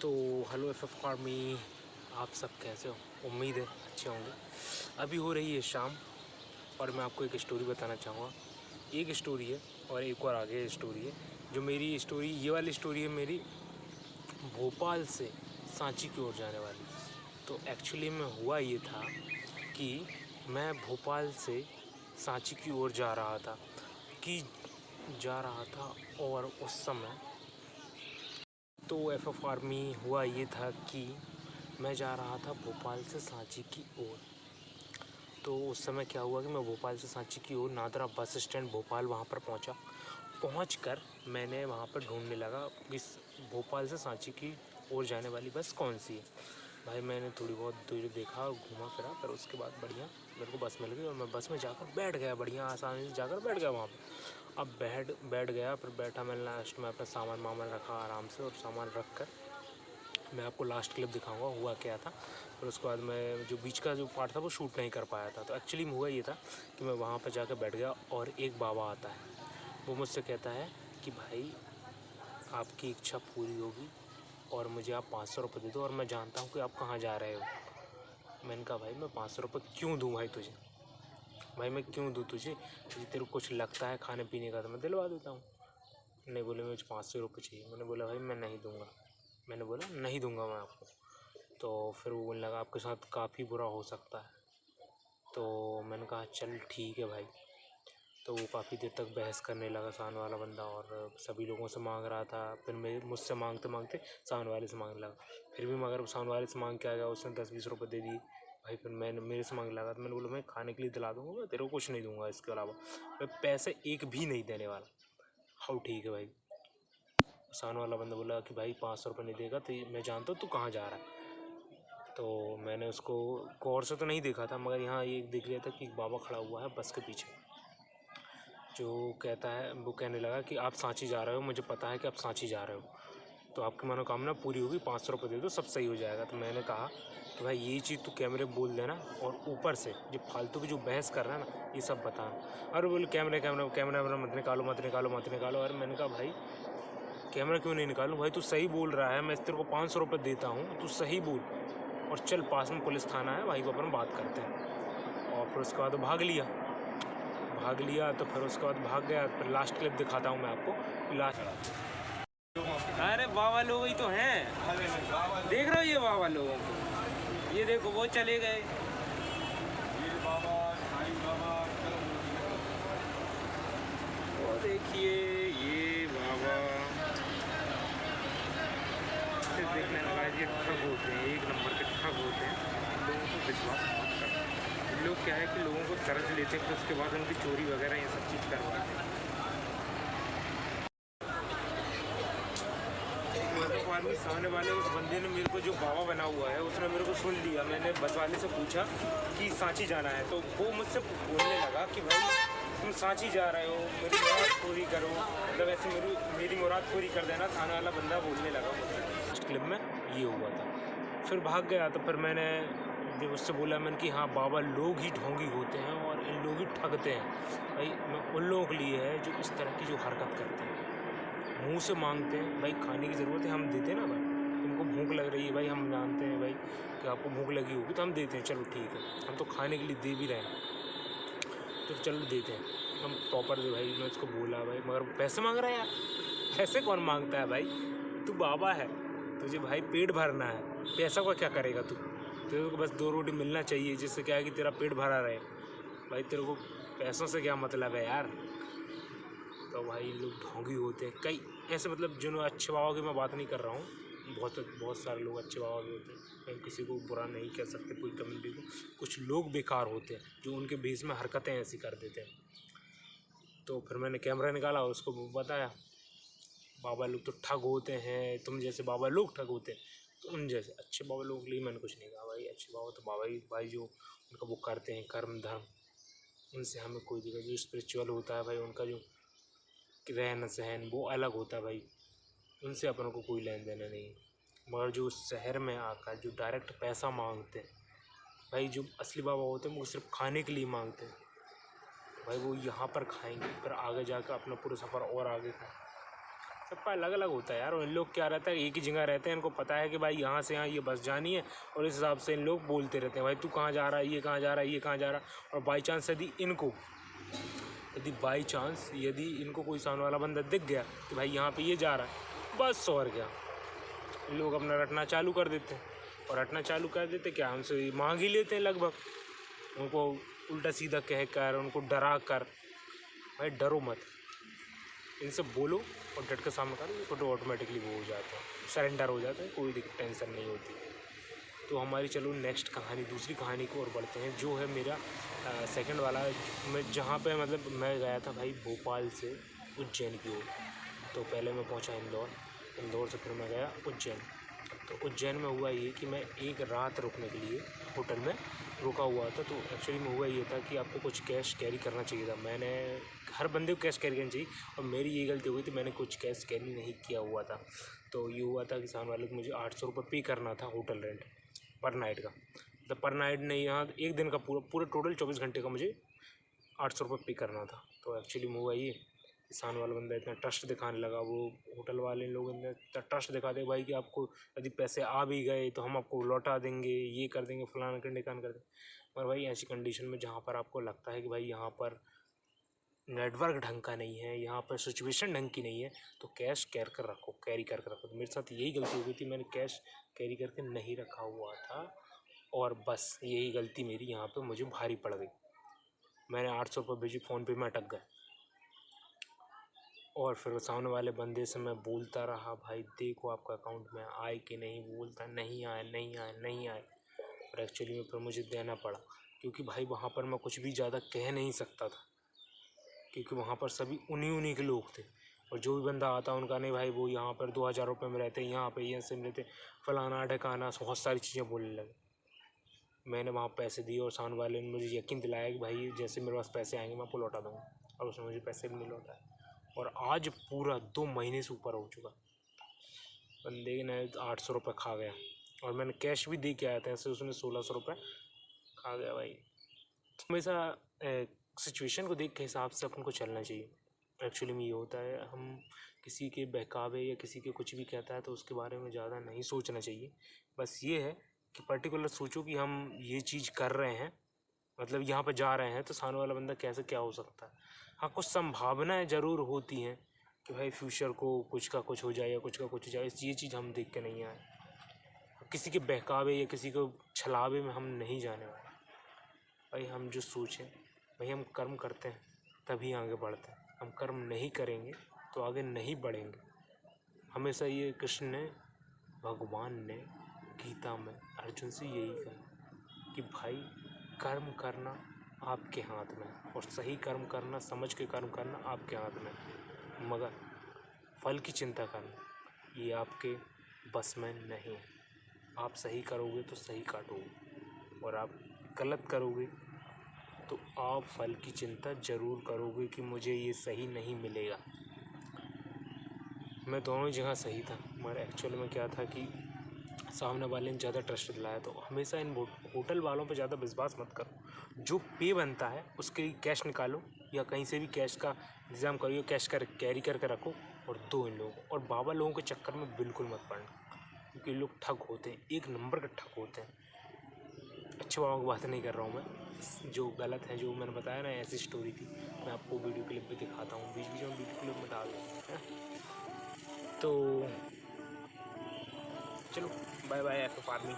तो hello F army, आप सब कैसे हो? उम्मीद है अच्छे होंगे। अभी हो रही है शाम और मैं आपको एक स्टोरी बताना चाहूँगा। एक स्टोरी है और एक और आगे स्टोरी है। जो मेरी स्टोरी, ये वाली स्टोरी है मेरी भोपाल से सांची की ओर जाने वाली। तो एक्चुअली में हुआ ये था कि मैं भोपाल से सांची की ओर जा रहा था और उस समय तो एफ आर्मी हुआ ये था कि मैं जा रहा था भोपाल से सांची की ओर। तो उस समय क्या हुआ कि मैं भोपाल से सांची की ओर नादरा बस स्टैंड भोपाल वहाँ पर पहुँचकर मैंने वहाँ पर ढूंढने लगा कि भोपाल से सांची की ओर जाने वाली बस कौन सी है। भाई मैंने थोड़ी बहुत दूर देखा, घूमा फिरा, पर उसके बाद बढ़िया मेरे को बस मिल गई और मैं बस में जाकर बैठ गया। बढ़िया आसानी से जाकर बैठ गया वहाँ पर। अब बैठ गया, फिर बैठा मैं, लास्ट में अपना सामान वामान रखा आराम से, और सामान रख कर मैं आपको लास्ट क्लिप दिखाऊंगा हुआ क्या था। फिर उसके बाद मैं जो बीच का जो पार्ट था वो शूट नहीं कर पाया था। तो एक्चुअली में हुआ ये था कि मैं वहाँ पर जाकर बैठ गया और एक बाबा आता है। वो मुझसे कहता है कि भाई आपकी इच्छा पूरी होगी और मुझे आप 500 रुपये दे दो, और मैं जानता हूँ कि आप कहाँ जा रहे हो। मैंने कहा भाई मैं 500 रुपये क्यों दूँ भाई तुझे, भाई मैं क्यों दूँ तुझे तेरे को कुछ लगता है खाने पीने का तो मैं दिलवा देता हूँ। नहीं, बोले मुझे 500 रुपये चाहिए। मैंने बोला भाई मैं नहीं दूँगा, मैंने बोला नहीं दूँगा मैं आपको। तो फिर वो बोलने लगा आपके साथ काफ़ी बुरा हो सकता है। तो मैंने कहा चल ठीक है भाई। तो वो काफ़ी देर तक बहस करने लगा सामने वाला बंदा, और सभी लोगों से मांग रहा था। फिर मुझसे मांगते मांगते सामने वाले से मांगने लगा। फिर भी मगर सामने वाले से मांग के आ गया, उसने 10-20 रुपये दे दिए। भाई फिर मैंने मेरे से मांगने लगा, तो मैंने बोला मैं खाने के लिए दिला दूँगा, मैं तेरे को कुछ नहीं दूँगा, इसके अलावा मैं पैसे एक भी नहीं देने वाला। हाँ ठीक है भाई। सामने वाला बंदा बोला कि भाई 500 रुपये नहीं देगा तो मैं जानता हूँ तू कहाँ जा रहा है। तो मैंने उसको गौर से तो नहीं देखा था, मगर यहाँ ये देख लिया था कि एक बाबा खड़ा हुआ है बस के पीछे, जो कहता है, वो कहने लगा कि आप सांची जा रहे हो, मुझे पता है कि आप सांची जा रहे हो, तो आपकी मनोकामना पूरी होगी, 500 रुपये दे दो, सब सही हो जाएगा। तो मैंने कहा कि भाई ये चीज़ तू कैमरे में बोल देना, और ऊपर से जो फालतू की जो बहस कर रहा है ना ये सब बताना। और बोले कैमरा मत निकालो मत निकालो मत निकालो। और मैंने कहा भाई कैमरा क्यों नहीं निकालूं भाई, तू सही बोल रहा है, मैं तेरे को 500 रुपये देता हूँ, तू सही बोल, और चल पास में पुलिस थाना है, वहीं पर अपन बात करते हैं। और फिर उसके बाद भाग लिया। तो फिर उसके बाद भाग गया। फिर लास्ट क्लिप दिखाता हूँ मैं आपको। लास्ट, अरे बाबा लोग ही तो हैं, देख रहे हो ये बाबा लोगों को, ये देखो वो चले गए। वो देखिए ये बाबा देखने लगा, ये ठग होते हैं, एक नंबर के ठग होते हैं। लोगों को विश्वास मत करते। लोग क्या है कि लोगों को कर्ज लेते हैं, फिर उसके बाद उनकी चोरी वगैरह ये सब चीज़ करवाते हैं। आदमी सामने वाले उस बंदे ने मेरे को, जो बाबा बना हुआ है, उसने मेरे को सुन लिया। मैंने बस वाले से पूछा कि सांची जाना है, तो वो मुझसे बोलने लगा कि भाई तुम सांची जा रहे हो, मेरी मुराद पूरी करो, मतलब ऐसे मेरी मुराद पूरी कर देना। सामने वाला बंदा बोलने लगा मुझसे। क्लिप में ये हुआ था। फिर भाग गया। तो फिर मैंने जब उससे बोला मैंने कि हाँ बाबा लोग ही ढोंगी होते हैं और इन लोग ही ठगते हैं। भाई मैं उन लोगों के लिए है जो इस तरह की जो हरकत करते हैं, मुंह से मांगते हैं। भाई खाने की ज़रूरत है हम देते हैं ना, भाई तुमको भूख लग रही है, भाई हम जानते हैं भाई कि आपको भूख लगी होगी, तो हम देते हैं, चलो ठीक है, हम तो खाने के लिए दे भी रहे हैं, तो चलो देते हैं हम प्रॉपर दे। भाई मैं उसको बोला भाई, मगर पैसे मांग रहा है यार, पैसे कौन मांगता है भाई, तू बाबा है, तुझे भाई पेट भरना है, पैसा का क्या करेगा तू, तेरे को बस 2 रोटी मिलना चाहिए, जिससे क्या है कि तेरा पेट भरा रहे। भाई तेरे को पैसों से क्या मतलब है यार। तो भाई लोग ढोंगी होते हैं कई ऐसे, मतलब जो अच्छे बाबा की मैं बात नहीं कर रहा हूँ, बहुत सारे लोग अच्छे बाबा भी होते हैं, हम किसी को बुरा नहीं कह सकते पूरी कम्युनिटी को। कुछ लोग बेकार होते हैं जो उनके बीच में हरकतें ऐसी कर देते हैं। तो फिर मैंने कैमरा निकाला और उसको बताया बाबा लोग तो ठग होते हैं, तुम जैसे बाबा लोग ठग होते हैं, तो उन जैसे अच्छे बाबा लोगों के लिए मैंने कुछ नहीं कहा। भाई अच्छे बाबा तो बाबा ही भाई, जो उनका वो करते हैं कर्म धर्म, उनसे हमें कोई दिक्कत। जो स्पिरिचुअल होता है भाई, उनका जो रहन सहन वो अलग होता है भाई, उनसे अपन को कोई लेन देना नहीं। मगर जो शहर में आकर जो डायरेक्ट पैसा मांगते हैं, भाई जो असली बाबा होते हैं वो सिर्फ खाने के लिए मांगते हैं। भाई वो यहाँ पर खाएंगे, फिर आगे जाकर अपना पूरा सफ़र और आगे सबका अलग अलग होता है यार। और इन लोग क्या रहता है, एक ही जगह रहते हैं, इनको पता है कि भाई यहाँ से यहाँ ये बस जानी है, और इस हिसाब से इन लोग बोलते रहते हैं भाई तू कहाँ जा रहा है, ये कहाँ जा रहा है, ये कहाँ जा रहा है। और बाई चांस यदि इनको कोई सामने वाला बंदा दिख गया कि भाई यहाँ पे ये जा रहा है, बस और क्या, इन लोग अपना रटना चालू कर देते हैं। और रटना चालू कर देते क्या, उनसे मांग ही लेते हैं लगभग, उनको उल्टा सीधा कह कर, उनको डरा कर। भाई डरो मत, इनसे बोलो और डट के सामने करो, तो ऑटोमेटिकली वो हो जाता है, सरेंडर हो जाता है, कोई टेंशन नहीं होती। तो हमारी चलो नेक्स्ट कहानी, दूसरी कहानी को और बढ़ते हैं, जो है मेरा सेकंड वाला। मैं जहाँ पे मतलब मैं गया था भाई भोपाल से उज्जैन की ओर। तो पहले मैं पहुँचा इंदौर से फिर मैं गया उज्जैन। तो उज्जैन में हुआ ये कि मैं एक रात रुकने के लिए होटल में रुका हुआ था। तो एक्चुअली में हुआ ये था कि आपको कुछ कैश कैरी करना चाहिए था। मैंने हर बंदे को कैश कैरी करना चाहिए, और मेरी ये गलती हो गई थी, मैंने कुछ कैश कैरी नहीं किया हुआ था। तो ये हुआ था कि सामने वाले को मुझे 800 रुपये पे करना था होटल रेंट पर नाइट का। मतलब पर नाइट नहीं, यहाँ एक दिन का पूरा टोटल 24 घंटे का मुझे 800 रुपये पे करना था। तो एक्चुअली में हुआ ये, किसान वाला बंदा इतना ट्रस्ट दिखाने लगा, वो होटल वाले लोग इतना ट्रस्ट दिखाते भाई कि आपको यदि पैसे आ भी गए तो हम आपको लौटा देंगे, ये कर देंगे, फलाना कर ढिकान कर देंगे। और भाई ऐसी कंडीशन में जहाँ पर आपको लगता है कि भाई यहाँ पर नेटवर्क ढंग का नहीं है, यहाँ पर सिचुएशन ढंग की नहीं है, तो कैश कैरी कर रखो। तो मेरे साथ यही गलती हो गई थी, मैंने कैश कैरी करके नहीं रखा हुआ था, और बस यही गलती मेरी यहाँ पे मुझे भारी पड़ गई। मैंने 800 रुपये भेजी, फ़ोन पे में अटक गए। और फिर सामने वाले बंदे से मैं बोलता रहा, भाई देखो आपका अकाउंट में आए कि नहीं, बोलता नहीं आए। और एक्चुअली में फिर मुझे देना पड़ा, क्योंकि भाई वहाँ पर मैं कुछ भी ज़्यादा कह नहीं सकता था, क्योंकि वहाँ पर सभी उन्हीं के लोग थे। और जो भी बंदा आता उनका, नहीं भाई वो यहाँ पर 2000 रुपये में रहते, यहाँ पे ये से मिलते, फलाना ढकाना, बहुत सारी चीज़ें बोलने लगे। मैंने वहाँ पैसे दिए, और सामने वाले ने मुझे यकीन दिलाया कि भाई जैसे मेरे पास पैसे आएंगे मैं आपको लौटा दूँगा, और उसने मुझे पैसे भी नहीं लौटाए। और आज पूरा 2 महीने से ऊपर हो चुका, बंदे ने 800 रुपये खा गया, और मैंने कैश भी दे के आया था, ऐसे उसने 1600 रुपये खा गया भाई। हमेशा सिचुएशन को देख के हिसाब से अपन को चलना चाहिए। एक्चुअली में ये होता है, हम किसी के बहकावे या किसी के कुछ भी कहता है तो उसके बारे में ज़्यादा नहीं सोचना चाहिए। बस ये है कि पर्टिकुलर सोचो कि हम ये चीज़ कर रहे हैं, मतलब यहाँ पर जा रहे हैं, तो सामने वाला बंदा कैसे क्या हो सकता है। हाँ, कुछ संभावनाएं ज़रूर होती हैं कि भाई फ्यूचर को कुछ का कुछ हो जाए या कुछ का कुछ हो जाए, ये चीज़ हम देख के नहीं आए। किसी के बहकावे या किसी को छलावे में हम नहीं जाने वाले। भाई हम जो सोचें, भाई हम कर्म करते हैं तभी आगे बढ़ते हैं, हम कर्म नहीं करेंगे तो आगे नहीं बढ़ेंगे। हमेशा ये कृष्ण ने, भगवान ने गीता में अर्जुन से यही कहा कि भाई कर्म करना आपके हाथ में, और सही कर्म करना, समझ के कर्म करना आपके हाथ में, मगर फल की चिंता करना ये आपके बस में नहीं है। आप सही करोगे तो सही काटोगे, और आप गलत करोगे तो आप फल की चिंता ज़रूर करोगे कि मुझे ये सही नहीं मिलेगा। मैं दोनों ही जगह सही था, मगर एक्चुअल में क्या था कि सामने वाले ने ज़्यादा ट्रस्ट दिलाया। तो हमेशा इन होटल वालों पे ज़्यादा विश्वास मत करो। जो पे बनता है उसके लिए कैश निकालो, या कहीं से भी कैश का इंतज़ाम करिए, कैश कैरी करके रखो और दो इन लोगों को। और बाबा लोगों के चक्कर में बिल्कुल मत पड़ना, क्योंकि लोग ठग होते हैं, एक नंबर के ठग होते हैं। अच्छे बाबा की बात नहीं कर रहा हूँ मैं, जो गलत है, जो मैंने बताया ना, ऐसी स्टोरी थी। मैं आपको वीडियो क्लिप भी दिखाता हूँ, बीच बीच में वीडियो क्लिप में डाल दूँ, है। तो चलो बाय बाय, एफ फार्मिंग।